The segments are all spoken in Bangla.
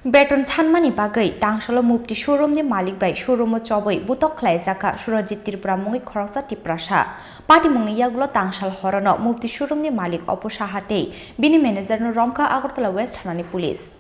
Beton Sanmani bagai tangsalo Mufti Showroom ni Malik bai Showroom choboi Butok Khlaijakha Surajit Tripura mungi Khorang Tripura sha Party mungi yagulo tangsal horono Mufti Showroom ni Malik opusha hate bini manager no Romka Agartala West Hanani Police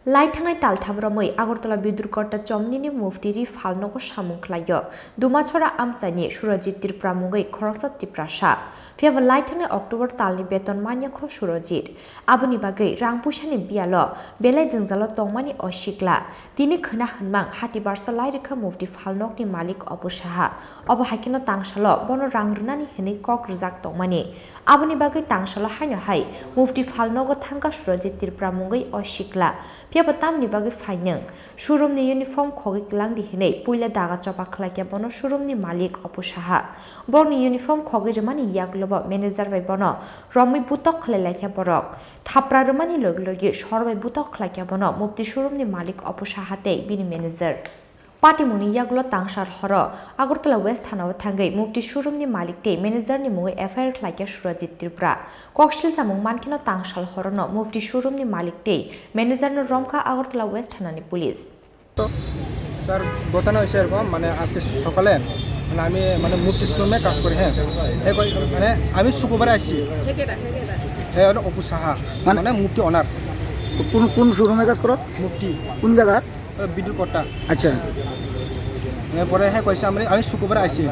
Light hangai tal thamramoi Agartala bidurkorta chomnini Mufti ri falnogo samung khlayo dumachora amsani Surajit Tripura mungi Khorang Tripura sha Fiava light hangai October talni Beton manya kho Surajit abuni bagai rangpusani bialo belai jengjalo tongmani oshikla tini khna hanmang hati barsa lairikha Mufti falnokni Malik opushaha obo hakino tangsalo bono rangrunani hini kok rijak tongmani abuni bagai tangsalo haino hai Mufti falnogo thangka Surajit Tripura mungi oshikla Fiaba tamni bagai faineng showroom ni uniform khogi klang di hine puila daga chopa khlaikia bono showroom ni Malik opushaha borni uniform khogi remani yaklobo manager bai bono romi Butok Khlaijakha borok thapra remani loglogi shorbai Butok Khlaijakha bono Mufti showroom ni Malik opushaha te bini manager Party muni yagulo tangsar horo Agartala West Hanawa thangai Mufti showroom ni Malik te manager ni mungi FIR Khlaijakha Surajit Tripura kokshil samung mankino tangsal horo no Mufti showroom ni Malik te manager no Romka Agartala West Hanani Police to sir gotana hoyse erokom mane ajke sokale মানে আমি মানে মুফতি শোরুমে কাজ করি হ্যাঁ মানে আমি শুক্রবারে আসছি হ্যাঁ অপু সাহা মানে মুফতি অনার কোন কোন শোরুমে কাজ করো মুফতি কোন জায়গা বিদ্যুৎ কট্টা আচ্ছা পরে হ্যাঁ কইছে আমি শুক্রবারে আসছি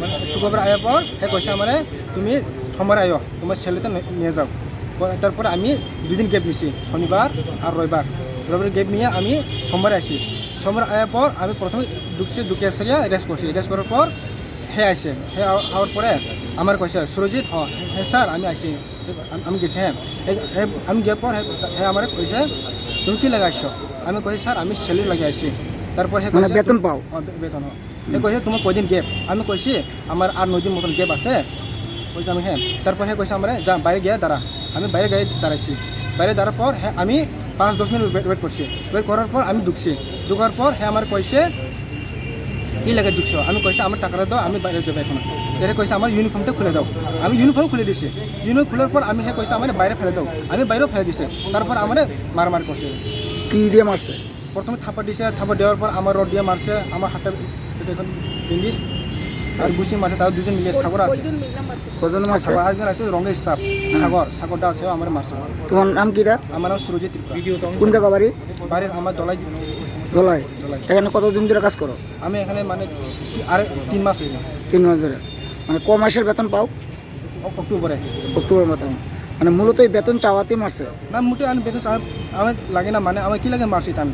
মানে শুক্রবার আয়ার পর হ্যাঁ কইছে মানে তুমি সোমবার আয়ো তোমার ছেলেতে নিয়ে যাও তারপরে আমি দুদিন গ্যাপ নিছি শনিবার আর রবিবার গ্যাপ নিয়ে আমি সোমবারে আসছি সোমবার আয়ার পর আমি প্রথমে ঢুকে এসে রেস্ট করছি রেস্ট করার পর হ্যাঁ আসে হ্যাঁ আওয়ার পরে আমার কইছে সুরজিৎ হ্যাঁ স্যার আমি আসি আমি গেছি হ্যাঁ আমি গিয়ে পর হ্যাঁ আমার কইছে তুমি কি লাগাইছো আমি কইছি স্যার আমি স্যালারি লাগিয়ে আসছি তারপর হ্যাঁ মানে বেতন পাও বেতন হ্যাঁ কইছে তোমার কয়দিন গ্যাপ আমি কইছি আমার আর 9 দিন মতন গ্যাপ আছে কইছে আমি হ্যাঁ তারপর হ্যাঁ কইছে আমরা যা বাইরে গিয়ে দাঁড়া আমি বাইরে গিয়ে দাঁড়াইছি বাইরে দাঁড়ার পর হ্যাঁ আমি 5-10 মিনিট ওয়েট করছি ওয়েট করার পর আমি ঢুকার পর হ্যাঁ আমার কইছে কি লাগে ঢুকছো আমি কইছি আমার টাকাটা দাও আমি বাইরে যাবো এখন এর কইছে আমার ইউনিফর্মটা খুলে দাও আমি ইউনিফর্ম খুলে দিছি ইউনিফর্ম খোলার পর আমি হ্যাঁ কইছে আমার বাইরে ফেলে দাও আমি বাইরেও ফেলে দিছি তারপর আমার মারামারি করছে কি দিয়ে মারছে প্রথমে থাপড় দিছে থাপড় দেওয়ার পর আমার রড দিয়ে মারছে আমার হাতটা এখন ইংলিশ আর গুছি মারছে তার দুজন মিলে সাগর আছে কজন মারছে আরেকজন আছে রঙের স্টাফ সাগরটা আছে আমার মারছে তোমার নাম কিরা আমার নাম সুরজিৎ কোন জায়গা বাড়ি বাড়ির আমার দলাই এখানে কতদিন ধরে কাজ করো আমি এখানে মানে আর 3 মাস হইল 3 মাস ধরে মানে ক মাসের বেতন পাও অক্টোবর বেতন মানে মূলত এই বেতন চাওয়াতেই মারছে না মোটে আমি বেতন আমার লাগে না মানে আমার কি লাগে মারছি আমি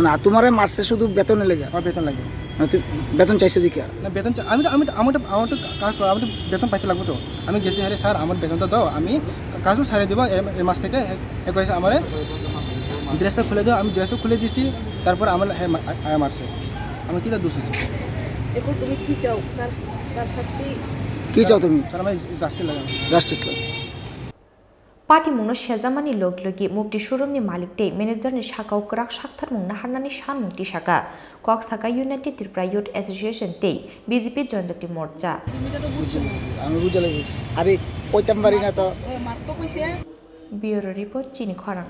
না তোমারে মারছে শুধু বেতনে লেগে আমার বেতন লাগে মানে তুই বেতন চাইছো দিকে না বেতন আমি আমার কাজ করা আমি বেতন পাইতে লাগবো তো আমি গেছি আরে স্যার আমার বেতনটা দাও আমি কাজও সারিয়ে দেবো এই মাস থেকে কয়েছে আমার ড্রেসটা খুলে দাও আমি ড্রেসও খুলে দিছি তারপর আমার হ্যাঁ মারছে আমি কি দোষ আছে এখন তুমি কি চাও তার শাস্তি কি চাও তুমি স্যার আমি justice Party mungno shezamani loglogi Mufti showroom ni Malik te manager ni shaka ukrak shakthar mungna hanani shan mukti shaka kok saka United Tripura Youth Association te BJP Jonjati Morcha আমি বুঝালেছি আরে কইতাম পারি না তো মারতো কইছে Bureau report Chini Khorang